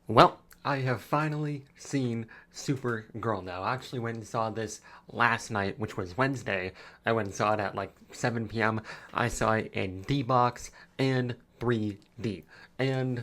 Well, I have finally seen Supergirl now. I actually went and saw this last night, which was Wednesday. I went and saw it at like 7 p.m. I saw it in D-Box and 3D. And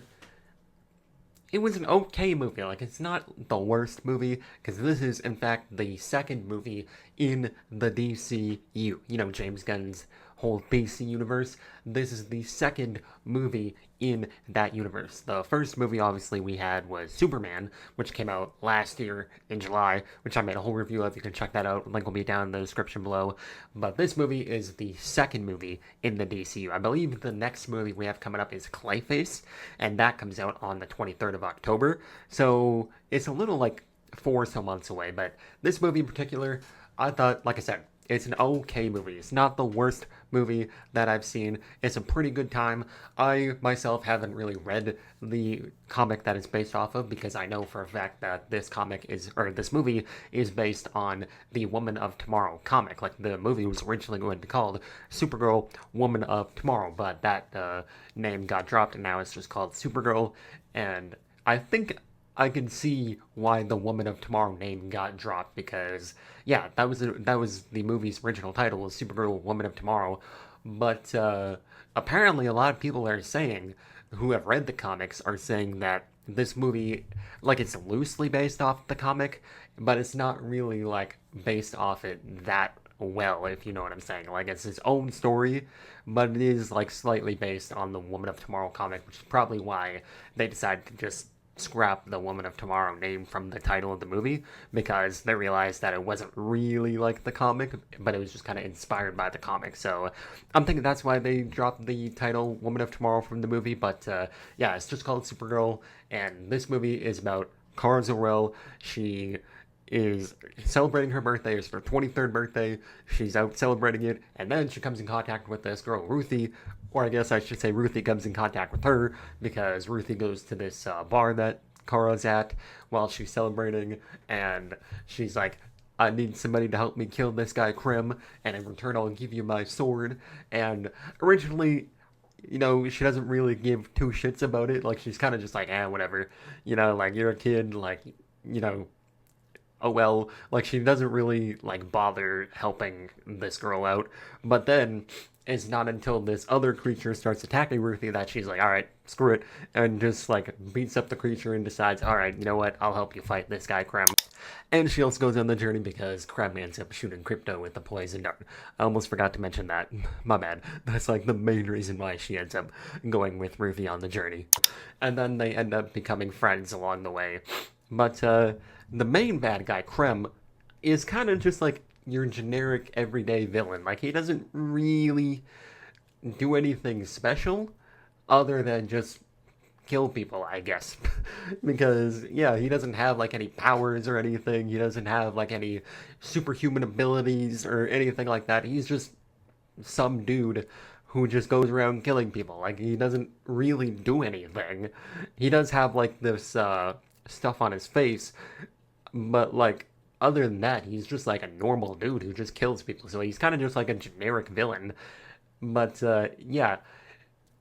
it was an okay movie. Like, it's not the worst movie, because this is, in fact, the second movie in the DCU. You know, James Gunn's whole DC universe. This is the second movie in that universe. The first movie, obviously, we had was Superman, which came out last year in July, which I made a whole review of. You can check that out. Link will be down in the description below. But this movie is the second movie in the DCU. I believe the next movie we have coming up is Clayface, and that comes out on the 23rd of October. So it's a little like 4 or so months away. But this movie in particular, I thought, like I said, it's an okay movie. It's not the worst movie that I've seen. It's a pretty good time. I myself haven't really read the comic that it's based off of, because I know for a fact that this movie is based on the Woman of Tomorrow comic. Like, the movie was originally going to be called Supergirl Woman of Tomorrow, but that name got dropped and now it's just called Supergirl. And I think I can see why the Woman of Tomorrow name got dropped, because yeah, that was the movie's original title, was Supergirl Woman of Tomorrow. But apparently, a lot of people are saying, who have read the comics, are saying that this movie, like, it's loosely based off the comic, but it's not really like based off it that well, if you know what I'm saying. Like, it's his own story, but it is like slightly based on the Woman of Tomorrow comic, which is probably why they decided to just scrap the Woman of Tomorrow name from the title of the movie, because they realized that it wasn't really like the comic, but it was just kind of inspired by the comic. So I'm thinking that's why they dropped the title Woman of Tomorrow from the movie. But yeah, it's just called Supergirl, and this movie is about Kara Zor-El. She is celebrating her birthday. It's her 23rd birthday. She's out celebrating it, and then she comes in contact with this girl, Ruthie. Or I guess I should say Ruthie comes in contact with her, because Ruthie goes to this bar that Kara's at while she's celebrating, and she's like, I need somebody to help me kill this guy Krim, and in return I'll give you my sword. And originally, she doesn't really give two shits about it. Like, she's kind of just like, whatever. Like, you're a kid, like, you know, oh well. Like, she doesn't really like bother helping this girl out. But then it's not until this other creature starts attacking Ruthie that she's like, all right, screw it, and just like beats up the creature and decides, all right, you know what, I'll help you fight this guy Krem. And she also goes on the journey because Krem ends up shooting Crypto with the poison dart. I almost forgot to mention that. My bad. That's like the main reason why she ends up going with Ruthie on the journey. And then they end up becoming friends along the way. But the main bad guy, Krem, is kind of just like your generic everyday villain. Like, he doesn't really do anything special other than just kill people, I guess. Because, yeah, he doesn't have like any powers or anything. He doesn't have like any superhuman abilities or anything like that. He's just some dude who just goes around killing people. Like, he doesn't really do anything. He does have like this stuff on his face, but like, other than that, he's just like a normal dude who just kills people. So he's kind of just like a generic villain. But yeah,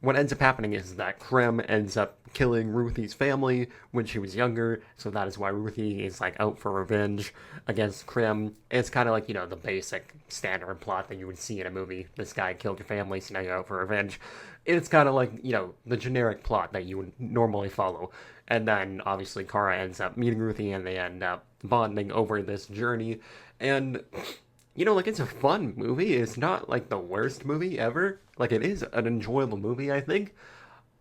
what ends up happening is that Krem ends up killing Ruthie's family when she was younger, so that is why Ruthie is like out for revenge against Krem. It's kind of like, the basic standard plot that you would see in a movie. This guy killed your family, so now you're out for revenge. It's kind of like, the generic plot that you would normally follow. And then obviously Kara ends up meeting Ruthie, and they end up bonding over this journey. And like, it's a fun movie. It's not like the worst movie ever. Like, it is an enjoyable movie, I think.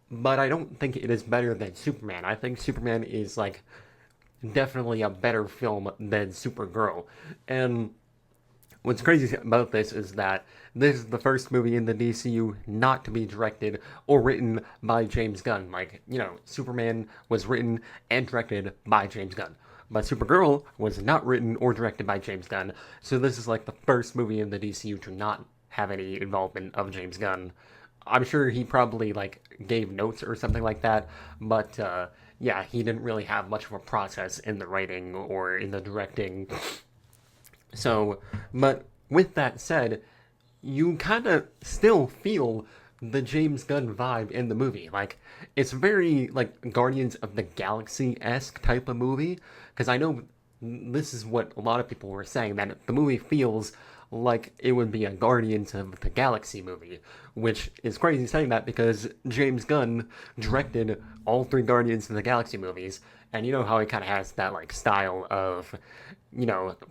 But I don't think it is better than Superman. I think Superman is like definitely a better film than Supergirl. And what's crazy about this is that this is the first movie in the DCU not to be directed or written by James Gunn. Like, Superman was written and directed by James Gunn. But Supergirl was not written or directed by James Gunn. So this is like the first movie in the DCU to not have any involvement of James Gunn. I'm sure he probably like gave notes or something like that, but yeah, he didn't really have much of a process in the writing or in the directing. So, but with that said, you kind of still feel the James Gunn vibe in the movie. Like, it's very, like, Guardians of the Galaxy-esque type of movie. Because I know this is what a lot of people were saying, that the movie feels like it would be a Guardians of the Galaxy movie, which is crazy saying that because James Gunn directed all three Guardians of the Galaxy movies, and you know how he kind of has that like style of,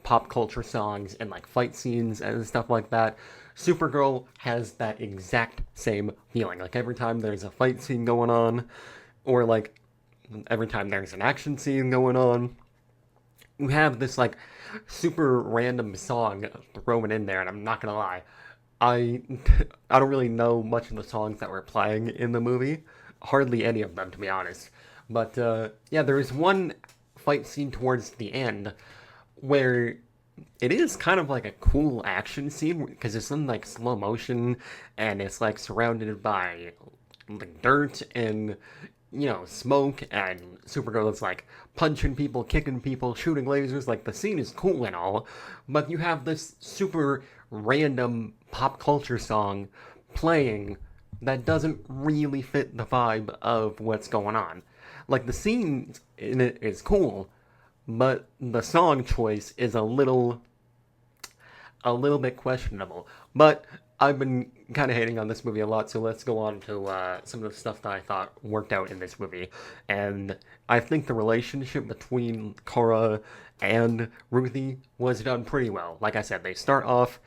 pop culture songs and like fight scenes and stuff like that. Supergirl has that exact same feeling. Like every time there's a fight scene going on, or like every time there's an action scene going on, you have this like super random song thrown in there, and I'm not gonna lie, I I don't really know much of the songs that were playing in the movie, hardly any of them to be honest. But yeah, there is one fight scene towards the end where it is kind of like a cool action scene because it's in like slow motion and it's like surrounded by like dirt and smoke, and Supergirl is like punching people, kicking people, shooting lasers. Like the scene is cool and all, but you have this super random pop culture song playing that doesn't really fit the vibe of what's going on. Like the scene in it is cool, but the song choice is a little bit questionable. But I've been kind of hating on this movie a lot, so let's go on to some of the stuff that I thought worked out in this movie. And I think the relationship between Kara and Ruthie was done pretty well. Like I said, they start off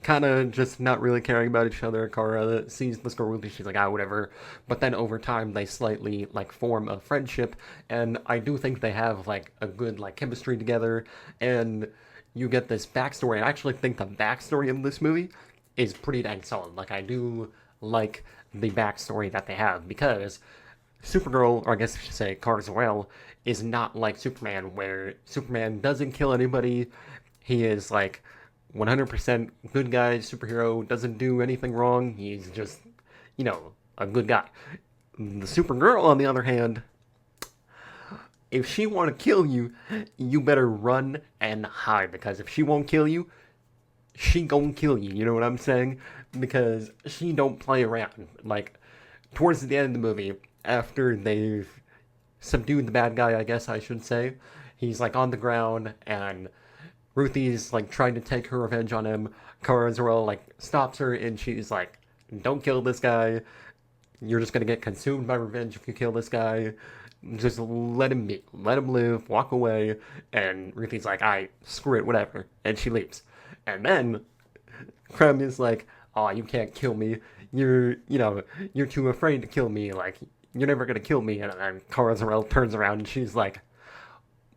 kind of just not really caring about each other. Kara sees this girl Ruthie, she's like, whatever. But then over time, they slightly like form a friendship, and I do think they have like a good like chemistry together, and you get this backstory. I actually think the backstory in this movie is pretty dang solid. Like, I do like the backstory that they have because Supergirl, or I guess I should say Kara Zor-El, is not like Superman, where Superman doesn't kill anybody. He is like 100% good guy, superhero, doesn't do anything wrong. He's just, a good guy. The Supergirl, on the other hand, if she want to kill you, you better run and hide, because if she won't kill you, she gon' kill you, you know what I'm saying? Because she don't play around. Like, towards the end of the movie, after they've subdued the bad guy, I guess I should say, he's like on the ground, and Ruthie's like trying to take her revenge on him. Kara Zor-El like stops her, and she's like, don't kill this guy. You're just gonna get consumed by revenge if you kill this guy. Just let him be. Let him live. Walk away. And Ruthie's like, screw it, whatever. And she leaves. And then Krem is like, you can't kill me. You're too afraid to kill me. Like, you're never gonna kill me. And then Kara Zor-El turns around and she's like,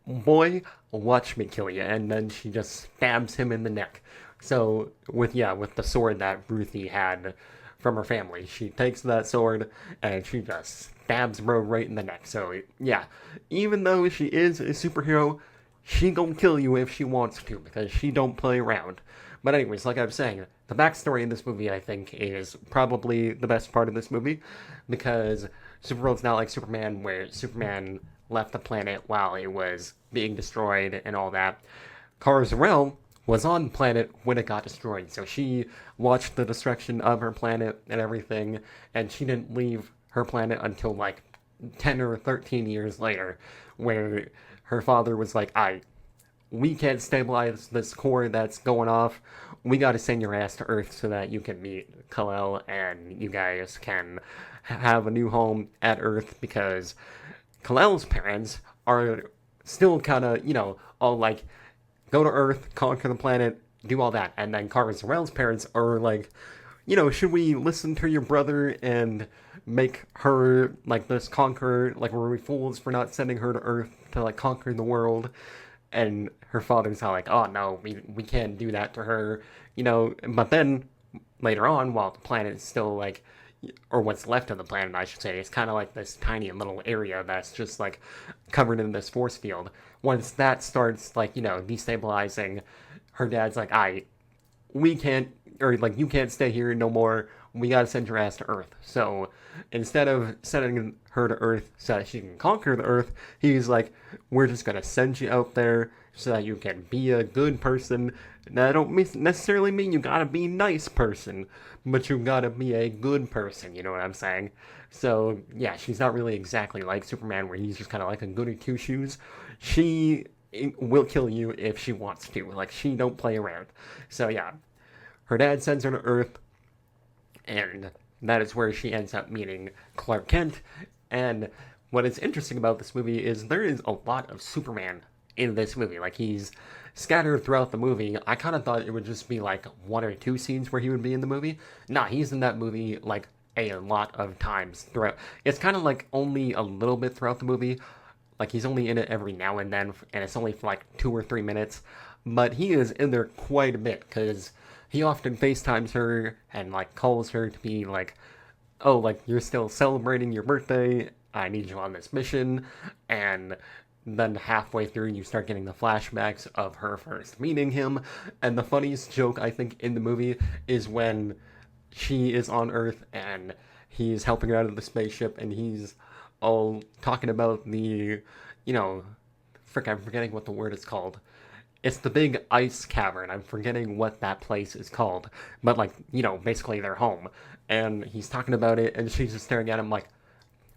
boy, watch me kill you. And then she just stabs him in the neck. So with the sword that Ruthie had from her family, she takes that sword and she just stabs bro right in the neck. So yeah, even though she is a superhero, she gonna kill you if she wants to, because she don't play around. But anyways, like I was saying, the backstory in this movie, I think, is probably the best part of this movie, because Supergirl's not like Superman, where Superman left the planet while it was being destroyed and all that. Kara Zor-El was on the planet when it got destroyed, so she watched the destruction of her planet and everything, and she didn't leave her planet until like 10 or 13 years later, where her father was like, we can't stabilize this core that's going off. We gotta send your ass to Earth so that you can meet Kal-El and you guys can have a new home at Earth, because Kal-El's parents are still kind of, all like, go to Earth, conquer the planet, do all that. And then Kara Zor-El's parents are like, should we listen to your brother and make her, like, this conqueror? Like, were we fools for not sending her to Earth to, like, conquer the world? And her father's all like, oh, no, we can't do that to her, But then, later on, while the planet is still, like, or what's left of the planet, I should say, it's kind of like this tiny little area that's just, like, covered in this force field. Once that starts, like, destabilizing, her dad's like, we can't, or, like, you can't stay here no more. We gotta send your ass to Earth. So, instead of sending her to Earth so that she can conquer the Earth, he's like, we're just gonna send you out there so that you can be a good person. Now, I don't necessarily mean you gotta be a nice person, but you gotta be a good person, you know what I'm saying? So, yeah, she's not really exactly like Superman, where he's just kind of like a goody two shoes. She will kill you if she wants to. Like, she don't play around. So, yeah, her dad sends her to Earth, and that is where she ends up meeting Clark Kent. And what is interesting about this movie is there is a lot of Superman in this movie. Like, he's scattered throughout the movie. I kind of thought it would just be like one or two scenes where he would be in the movie. Nah, he's in that movie like a lot of times throughout. It's kind of like only a little bit throughout the movie. Like, he's only in it every now and then, and it's only for like 2 or 3 minutes. But he is in there quite a bit because he often FaceTimes her and like calls her to be like, oh, like, you're still celebrating your birthday. I need you on this mission. And then halfway through, you start getting the flashbacks of her first meeting him. And the funniest joke, I think, in the movie is when she is on Earth and he's helping her out of the spaceship and he's all talking about the, you know, frick, I'm forgetting what the word is called. It's the big ice cavern. I'm forgetting what that place is called. But, like, you know, basically their home. And he's talking about it, and she's just staring at him like,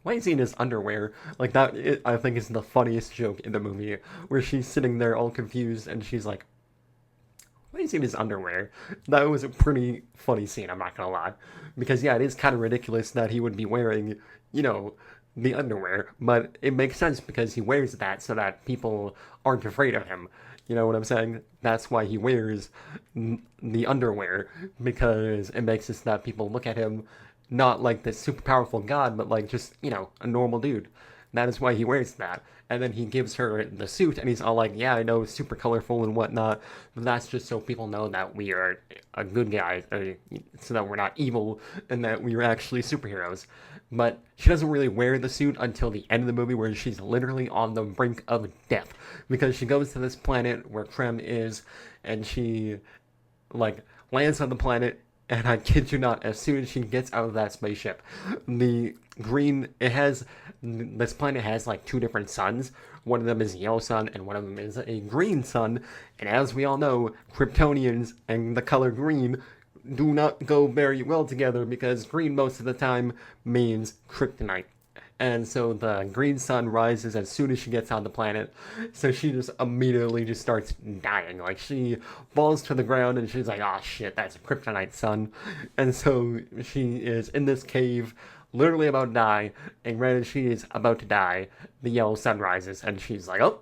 why is he in his underwear? Like, that, I think, is the funniest joke in the movie, where she's sitting there all confused, and she's like, why is he in his underwear? That was a pretty funny scene, I'm not gonna lie. Because, yeah, it is kind of ridiculous that he would be wearing, you know, the underwear, but it makes sense because he wears that so that people aren't afraid of him. You know what I'm saying? That's why he wears the underwear, because it makes it so that people look at him not like this super powerful god, but like just, you know, a normal dude. That is why he wears that. And then he gives her the suit, and he's all like, yeah, I know, it's super colorful and whatnot, but that's just so people know that we are a good guy, so that we're not evil, and that we are actually superheroes. But she doesn't really wear the suit until the end of the movie, where she's literally on the brink of death. Because she goes to this planet where Krem is, and she, like, lands on the planet, and I kid you not, as soon as she gets out of that spaceship, the green, this planet has like two different suns. One of them is a yellow sun, and one of them is a green sun. And as we all know, Kryptonians and the color green do not go very well together, because green most of the time means kryptonite. And so the green sun rises as soon as she gets on the planet. So she just immediately just starts dying. Like, she falls to the ground and she's like, oh shit, that's a kryptonite sun. And so she is in this cave, literally about to die. And right as she is about to die, the yellow sun rises. And she's like, oh,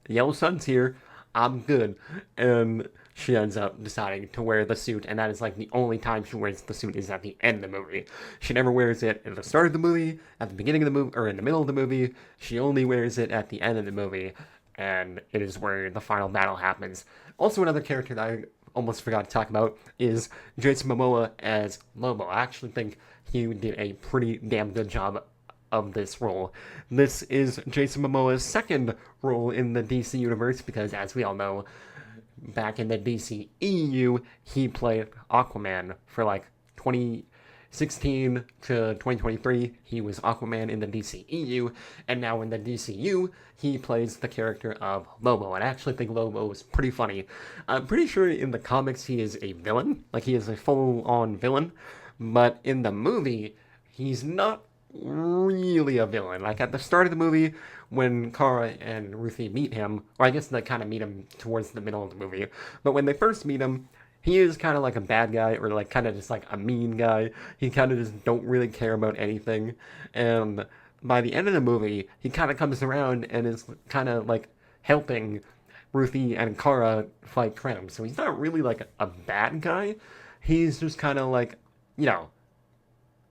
the yellow sun's here. I'm good. And she ends up deciding to wear the suit, and that is like the only time she wears the suit is at the end of the movie. She never wears it at the start of the movie, at the beginning of the movie, or in the middle of the movie. She only wears it at the end of the movie, and it is where the final battle happens. Also, another character that I almost forgot to talk about is Jason Momoa as Lobo. I actually think he did a pretty damn good job of this role. This is Jason Momoa's second role in the DC universe, because as we all know, back in the DCEU, he played Aquaman for like 2016 to 2023. He was Aquaman in the DCEU, and now in the DCU, he plays the character of Lobo. And I actually think Lobo is pretty funny. I'm pretty sure in the comics he is a villain, like he is a full-on villain, but in the movie, he's not really a villain. Like, at the start of the movie, when Kara and Ruthie meet him, or I guess they kind of meet him towards the middle of the movie, but when they first meet him, he is kind of like a bad guy, or like kind of just like a mean guy. He kind of just don't really care about anything. And by the end of the movie, he kind of comes around and is kind of like helping Ruthie and Kara fight Krem. So he's not really like a bad guy. He's just kind of like, you know,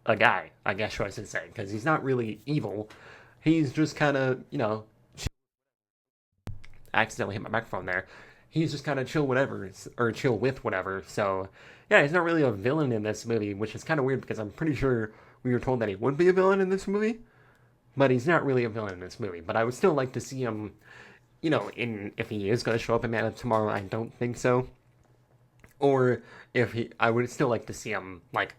a guy, I guess I should say, because he's not really evil. He's just kind of, you know, accidentally hit my microphone there. He's just kind of chill whatever, or chill with whatever. So, yeah, he's not really a villain in this movie, which is kind of weird because I'm pretty sure we were told that he would be a villain in this movie, but he's not really a villain in this movie. But I would still like to see him, you know, if he is going to show up in Man of Tomorrow. I don't think so. Or I would still like to see him, like,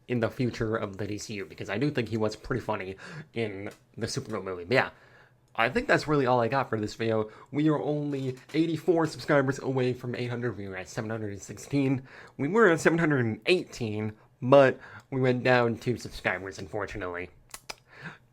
in the future of the DCU, because I do think he was pretty funny in the Supergirl movie. But yeah, I think that's really all I got for this video. We are only 84 subscribers away from 800. We were at 716. We were at 718, but we went down 2 subscribers, unfortunately.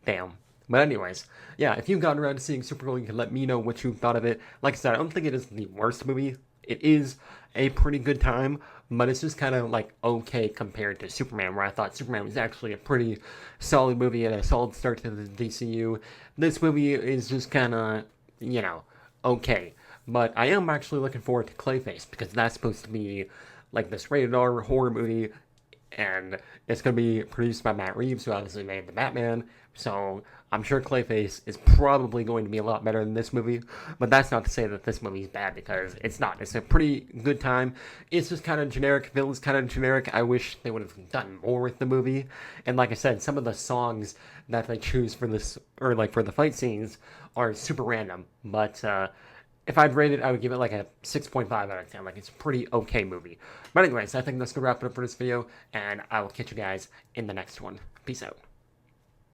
Damn. But anyways, yeah, if you got around to seeing Supergirl, you can let me know what you thought of it. Like I said, I don't think it is the worst movie. It is a pretty good time, but it's just kind of like okay compared to Superman, where I thought Superman was actually a pretty solid movie and a solid start to the DCU. This movie is just kind of, okay. But I am actually looking forward to Clayface, because that's supposed to be like this rated R horror movie, and it's going to be produced by Matt Reeves, who obviously made the Batman. So I'm sure Clayface is probably going to be a lot better than this movie. But that's not to say that this movie is bad, because it's not. It's a pretty good time. It's just kind of generic. Villain's kind of generic. I wish they would have done more with the movie. And like I said, some of the songs that they choose for this, or like for the fight scenes, are super random. But if I'd rate it, I would give it like a 6.5 out of 10. Like, it's a pretty okay movie. But anyways, I think that's going to wrap it up for this video, and I will catch you guys in the next one. Peace out.